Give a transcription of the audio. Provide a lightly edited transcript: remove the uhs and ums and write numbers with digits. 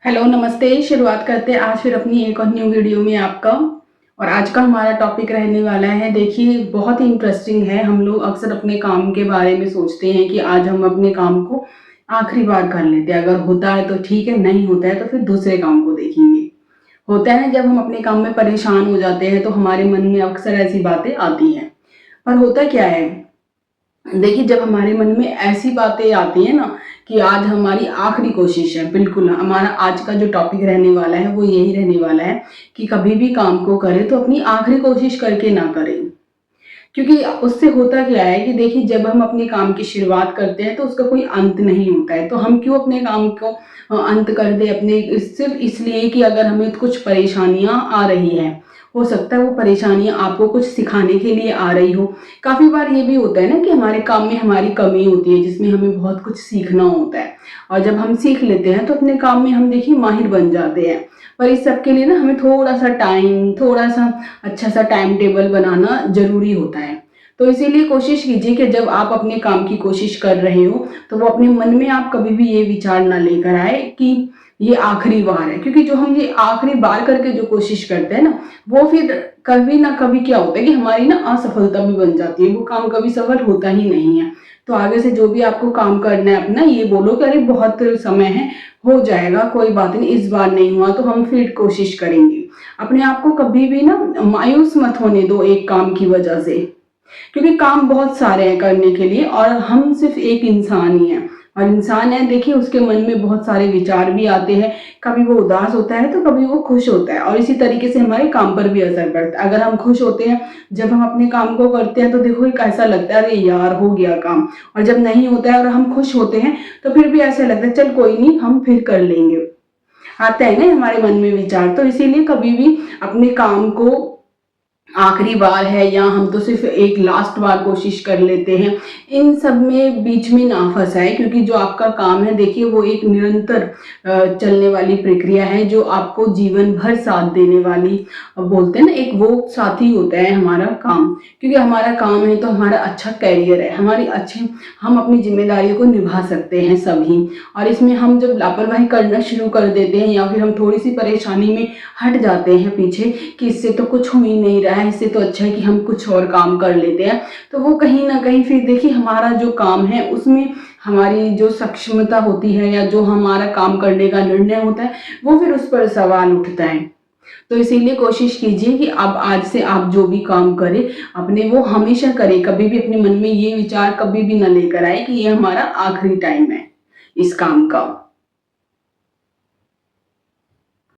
Hello नमस्ते। शुरुआत करते हैं आज फिर अपनी एक और न्यू वीडियो में आपका। और आज का हमारा टॉपिक रहने वाला है, देखिए बहुत ही इंटरेस्टिंग है। हम लोग अक्सर अपने काम के बारे में सोचते हैं कि आज हम अपने काम को आखिरी बार कर लेते हैं, अगर होता है तो ठीक है, नहीं होता है तो फिर दूसरे काम को देखेंगे। होता है जब हम अपने काम में परेशान हो जाते हैं तो हमारे मन में अक्सर ऐसी बातें आती हैं। पर होता क्या है, देखिए जब हमारे मन में ऐसी बातें आती है ना कि आज हमारी आखिरी कोशिश है, बिल्कुल हमारा आज का जो टॉपिक रहने वाला है वो यही रहने वाला है कि कभी भी काम को करें तो अपनी आखिरी कोशिश करके ना करें। क्योंकि उससे होता क्या है कि देखिए जब हम अपने काम की शुरुआत करते हैं तो उसका कोई अंत नहीं होता है, तो हम क्यों अपने काम को अंत कर दे अपने, सिर्फ इसलिए कि अगर हमें कुछ परेशानियां आ रही हैं। हो सकता है वो परेशानियां आपको कुछ सिखाने के लिए आ रही हो। काफ़ी बार ये भी होता है ना कि हमारे काम में हमारी कमी होती है जिसमें हमें बहुत कुछ सीखना होता है, और जब हम सीख लेते हैं तो अपने काम में हम देखिए माहिर बन जाते हैं। पर इस सब के लिए ना हमें थोड़ा सा टाइम, थोड़ा सा अच्छा सा टाइम टेबल बनाना ज़रूरी होता है। तो इसीलिए कोशिश कीजिए कि जब आप अपने काम की कोशिश कर रहे हो तो वो अपने मन में आप कभी भी ये विचार ना लेकर आए कि ये आखिरी बार है। क्योंकि जो हम ये आखिरी बार करके जो कोशिश करते हैं ना, वो फिर कभी ना कभी क्या होता है कि हमारी ना असफलता भी बन जाती है, वो काम कभी सफल होता ही नहीं है। तो आगे से जो भी आपको काम करना है अपना, ये बोलो कि अरे बहुत समय है, हो जाएगा, कोई बात नहीं, इस बार नहीं हुआ तो हम फिर कोशिश करेंगे। अपने आप को कभी भी ना मायूस मत होने दो एक काम की वजह से, क्योंकि काम बहुत सारे हैं करने के लिए और हम सिर्फ एक इंसान ही हैं। और इंसान है देखिए, उसके मन में बहुत सारे विचार भी आते हैं, कभी वो उदास होता है तो कभी वो खुश होता है, और इसी तरीके से हमारे काम पर भी असर पड़ता है। अगर हम खुश होते हैं जब हम अपने काम को करते हैं तो देखो एक ऐसा लगता है अरे यार हो गया काम, और जब नहीं होता है और हम खुश होते हैं तो फिर भी ऐसा लगता है चल कोई नहीं, हम फिर कर लेंगे। आता है ना हमारे मन में विचार। तो इसीलिए कभी भी अपने काम को आखिरी बार है या हम तो सिर्फ एक लास्ट बार कोशिश कर लेते हैं, इन सब में बीच में ना फंसाए। क्योंकि जो आपका काम है देखिए वो एक निरंतर चलने वाली प्रक्रिया है जो आपको जीवन भर साथ देने वाली, बोलते हैं ना, एक वो साथी होता है हमारा काम। क्योंकि हमारा काम है तो हमारा अच्छा कैरियर है, हमारी अच्छे, हम अपनी जिम्मेदारियों को निभा सकते हैं सभी। और इसमें हम जब लापरवाही करना शुरू कर देते हैं या फिर हम थोड़ी सी परेशानी में हट जाते हैं पीछे कि इससे तो कुछ हो ही नहीं रहा है, इससे तो अच्छा है कि हम कुछ और काम कर लेते हैं, तो वो कहीं ना कहीं फिर देखिए हमारा जो काम है उसमें हमारी जो सक्षमता होती है या जो हमारा काम करने का निर्णय होता है वो फिर उस पर सवाल उठता है। तो इसीलिए कोशिश कीजिए कि अब आज से आप जो भी काम करें अपने, वो हमेशा करें, कभी भी अपने मन में ये विचार कभी भी ना लेकर आए कि ये हमारा आखिरी टाइम है इस काम का।